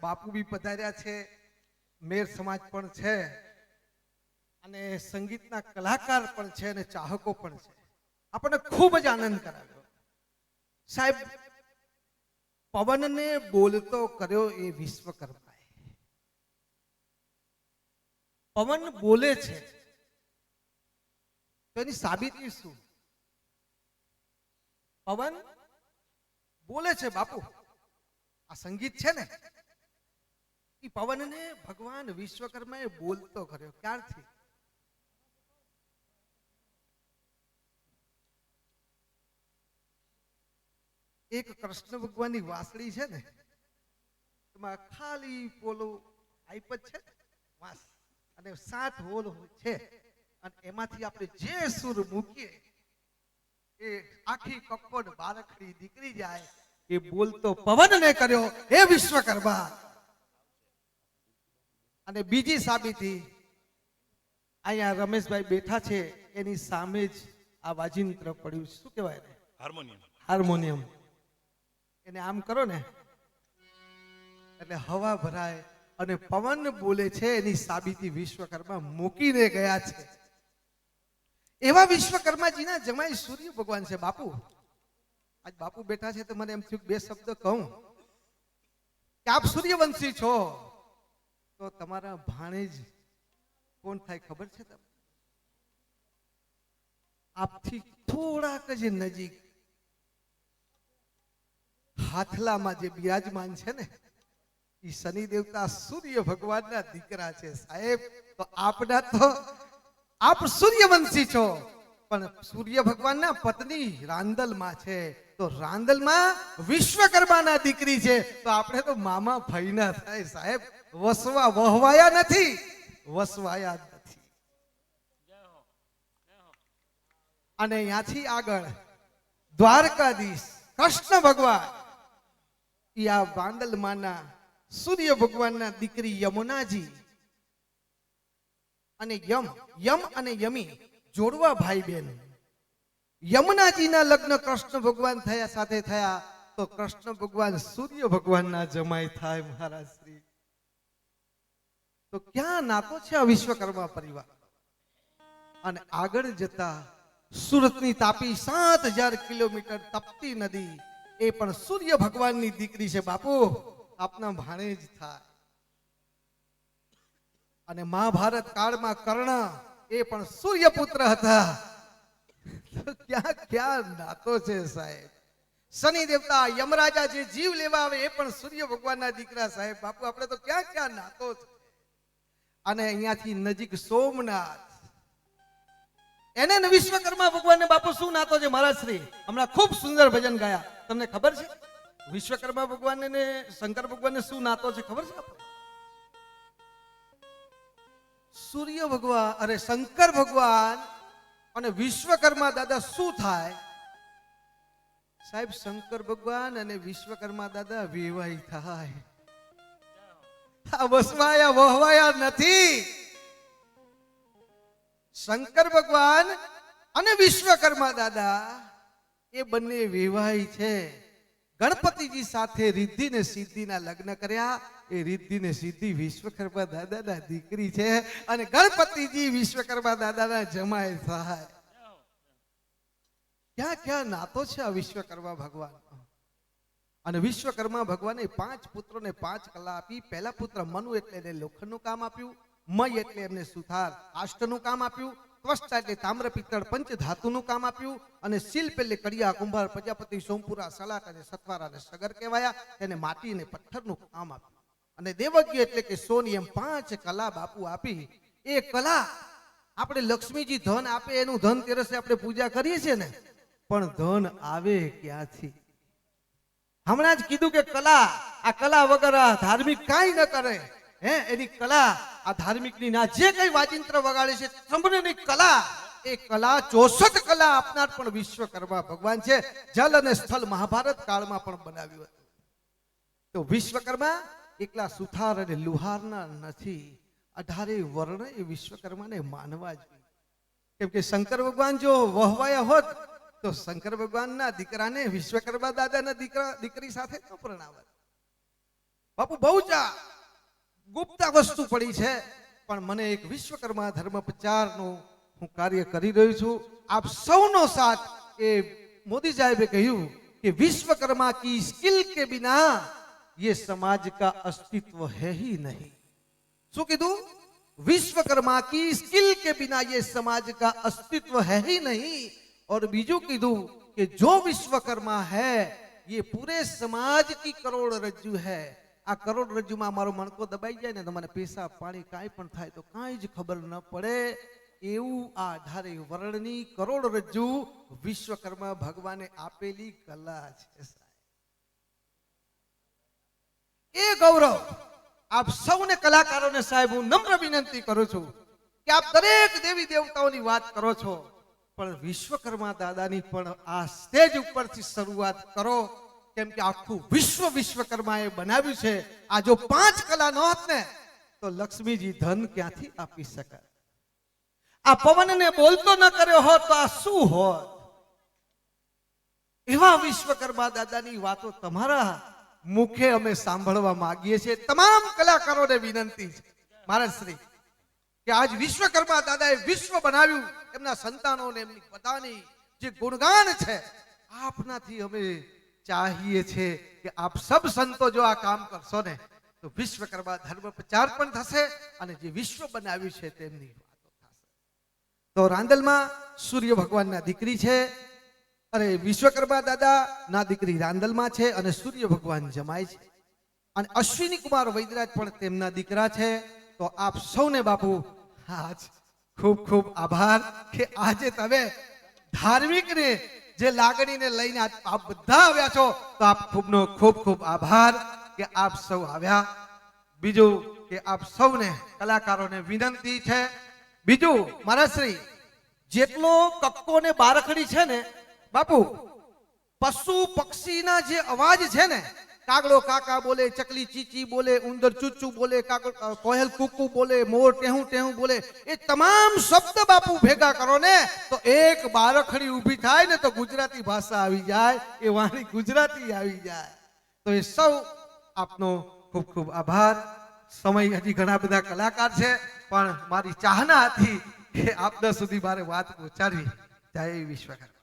બાપુ બી પધાર્યા છે, મેર સમાજ પણ છે અને સંગીતના કલાકાર પણ છે અને ચાહકો પણ છે. આપણને ખૂબ જ આનંદ કરાવ્યો. સાહેબ, પવનને બોલતો કર્યો એ વિશ્વકર્માએ. પવન બોલે છે તો એની સાબિતી શું? પવન બોલે છે બાપુ. આ સંગીત છે ને, એ પવનને ભગવાન વિશ્વકર્માએ બોલતો કર્યો. ક્યારથી? એક કૃષ્ણ ભગવાનની વાંસળી છે ને, એમાં ખાલી પોલો આઈપ જ છે વાંસ અને 7 હોલ છે અને એમાંથી આપણે જે સુર મૂકીએ એ આખી કપડ બારખડી નીકળી જાય. એ બોલતો પવનને કર્યો એ વિશ્વકર્મા. અને બીજી સાબિતી અહીંયા રમેશભાઈ બેઠા છે, એની સામે જ આ વાજિંત્ર પડ્યું. શું કહેવાય? હાર્મોનિયમ. હાર્મોનિયમ. એને આમ કરો ને એટલે હવા ભરાય અને પવન બોલે છે. એની સાબિતી વિશ્વકર્મા મૂકીને ગયા છે. એવા વિશ્વકર્માજીના જમાઈ સૂર્ય ભગવાન છે બાપુ. આજ બાપુ બેઠા છે તો મને એમ થયું 2 શબ્દ કહું કે આપ સૂર્યવંશી છો તો તમારા ભાણેજ કોણ થાય ખબર છે તમને? આપથી થોડાક જ નજીક હાથલામાં જે બિરાજમાન છે ને, એ શનિ દેવતા સૂર્ય ભગવાનના દીકરા છે સાહેબ. તો આપના તો આપ સૂર્યવંશી છો, પણ સૂર્ય ભગવાનના પત્ની રાંદલમાં છે, તો રાંદલમાં વિશ્વકર્માના દીકરી છે. તો આપણે તો મામા ભાઈના થાય સાહેબ. વસવા વહવાયા નથી, વસવાયા નથી. અને ત્યાંથી આગળ દ્વારકાધીશ કૃષ્ણ ભગવાન, આ વાંદલમાના સૂર્ય ભગવાનના દીકરી યમુનાજી અને યમ અને યમી જોડવા ભાઈ બહેન. યમુનાજીના લગ્ન કૃષ્ણ ભગવાન સાથે થયા તો કૃષ્ણ ભગવાન સૂર્ય ભગવાનના જમાઈ થાય મહારાજ શ્રી. તો ક્યાં નાતો છે આ વિશ્વકર્મા પરિવાર? અને આગળ જતા સુરતની તાપી 7000 કિલોમીટર તપતી નદી, એ પણ સૂર્ય ભગવાનની દીકરી છે બાપુ. આપના ભાણેજ થાય. અને મહાભારત કાળમાં કર્ણ, એ પણ સૂર્યપુત્ર હતા. ક્યાં ક્યાં નાતો છે સાહેબ. શનિ દેવતા યમરાજા જે જીવ લેવા આવે એ પણ સૂર્ય ભગવાનના દીકરા સાહેબ. બાપુ આપણે તો ક્યાં ક્યાં નાતો છે. અને અહીંયાથી નજીક સોમનાથ, એને વિશ્વકર્મા ભગવાનને બાપુ શું નાતો છે મહારાજ શ્રી? હમણાં ખૂબ સુંદર ભજન ગાયા. તમને ખબર છે વિશ્વકર્મા ભગવાન ને શંકર ભગવાનને શું નાતો છે ખબર છે? સૂર્ય ભગવાન અરે શંકર ભગવાન અને વિશ્વકર્મા દાદા શું થાય સાહેબ? શંકર ભગવાન અને વિશ્વકર્મા દાદા વેવાઈ થાય. આ વસવાયા વહવાયા નથી. શંકર ભગવાન અને વિશ્વકર્મા દાદા એ બંને વેવાઈ છે. ગણપતિજી સાથે રિદ્ધિ ને સિદ્ધિના લગ્ન કર્યા. એ રિદ્ધિ ને સિદ્ધિ વિશ્વકર્મા દાદાના દીકરી છે અને ગણપતિજી વિશ્વકર્મા દાદાના જમાઈ થાય. ક્યાં ક્યાં નાતો છે આ વિશ્વકર્મા ભગવાન. અને વિશ્વકર્મા ભગવાને 5 પુત્રોને 5 કલા આપી. પહેલા પુત્ર મનુ એટલે એને લોખંડનું કામ આપ્યું. મય એટલે એમને સુથાર કાષ્ઠનું કામ આપ્યું. ત્વષ્ટા એટલે તામ્ર પિત્તળ પંચ ધાતુનું કામ આપ્યું. અને શિલ્પ એટલે કડિયા કુંભાર પ્રજાપતિ સોમપુરા સલાટ અને સતવારા અને સગર કહેવાયા. તેને માટી અને પથ્થરનું કામ આપ્યું. અને દેવજ્ઞ એટલે કે સોની, એમ 5 કલા બાપુ આપી. એ કલા આપણે લક્ષ્મીજી ધન આપે એનું ધનતેરસે આપણે પૂજા કરીએ છીએ ને, પણ ધન આવે ક્યાંથી? હમણાં જ કીધું કે કલા, આ કલા વગર આ ધાર્મિક કાંઈ ન કરે. એની કલા આ ધાર્મિકની ના જે કઈ વાજિંત્ર વગાડે છે સંપૂર્ણની કલા, એ કલા 64 કલા આપનાર પણ વિશ્વકર્મા ભગવાન છે. જલ અને સ્થળ મહાભારત કાળમાં પણ બનાવ્યું હતું. તો વિશ્વકર્મા એકલા સુથાર અને લુહારના નથી. 18 વર્ણ એ વિશ્વકર્માને માનવા જોઈએ. કેમ કે શંકર ભગવાન જો વહવાયા હોત તો શંકર ભગવાનના દીકરાને વિશ્વકર્મા દાદાના દીકરી સાથે ન પરણાવત. બાપુ બહુ જ ગુપ્ત વસ્તુ પડી છે, પણ મને એક વિશ્વકર્મા ધર્મ પ્રચારનું હું કાર્ય કરી રહ્યો છું. આપ સૌનો સાથ. એ મોદી સાહેબે કહ્યું કે વિશ્વકર્મા કી સ્किल के बिना ये समाज का अस्तित्व है ही नहीं. શું કીધું? विश्वकर्मा की स्किल के बिना ये समाज का अस्तित्व है ही नहीं. और બીજું કીધું કે જો વિશ્વકર્મા है ये पूरे समाज की करोड़रज्जु है. આ કરોડરજ્જુમાં મારો મણકો દબાઈ જાય ને તો મને પેશાબ પાણી કાંઈ પણ થાય તો કાંઈ જ ખબર ન પડે એવું આ 18 વર્ણની કરોડરજ્જુ વિશ્વકર્મા ભગવાને આપેલી કલા છે. એ ગૌરવ આપ સૌને કલાકારોને સાહેબ હું નમ્ર વિનંતી કરું છું કે આપ દરેક દેવી દેવતાઓની વાત કરો છો, પણ વિશ્વકર્મા દાદાની પણ આ સ્ટેજ ઉપરથી શરૂઆત કરો, કેમ કે આખું વિશ્વ વિશ્વકર્માએ બનાવ્યું છે. આ જો 5 કલા ન હોત ને તો લક્ષ્મીજી ધન ક્યાંથી આપી શકાય? આ પવનને બોલતો ન કર્યો હોત તો આ શું હોત? એવા વિશ્વકર્મા દાદાની વાતો તમારા મુખે અમે સાંભળવા માંગીએ છીએ. તમામ કલાકારોને વિનંતી છે મહારાજ શ્રી કે આજ વિશ્વકર્મા દાદાએ વિશ્વ બનાવ્યું, એમના સંતાનોને એમની બધાની જે ગુણગાન છે આપનાથી અમે ચાહીએ છીએ કે આપ સબ સંતો જો આ કામ કરશો ને તો વિશ્વકર્મા ધર્મ પ્રચાર પણ થશે અને જે વિશ્વ બનાવ્યું છે તેમની વાતો થશે. તો રાંદલમાં સૂર્ય ભગવાનના દીકરી છે, અને વિશ્વકર્મા દાદા ના દીકરી રાંદલમાં છે અને સૂર્ય ભગવાન જમાય છે, અને અશ્વિની કુમાર વૈદરાજ પણ તેમના દીકરા છે. તો આપ સૌને બાપુ આજ ખૂબ ખૂબ આભાર કે આજે તમે ધાર્મિક ને જે લાગણીને લઈને આપ બધા આવ્યા છો, તો આપ ખૂબનો ખૂબ ખૂબ આભાર કે આપ સૌ આવ્યા. બીજું કે આપ સૌને કલાકારોને વિનંતી છે, બીજું મહારાજ શ્રી જેટલો કક્કો ને બારખડી છે ને બાપુ, પશુ પક્ષીના જે અવાજ છે ને, કાગડો કાકા બોલે, ચકલી ચીચી બોલે, ઉંદર ચૂચું બોલે, કોયલ કુકુ બોલે, મોર ટેહું ટેહું બોલે, એ તમામ શબ્દ બાપુ ભેગા કરો ને તો એક બારખડી ઊભી થાય ને તો ગુજરાતી ભાષા આવી જાય, એ વાણી ગુજરાતી આવી જાય. તો એ સૌ આપનો ખૂબ ખૂબ આભાર. સમય હજી ઘણા બધા કલાકાર છે, પણ મારી ચાહના હતી કે આપના સુધી મારે વાત પહોંચાડવી. જય વિશ્વકર્મા.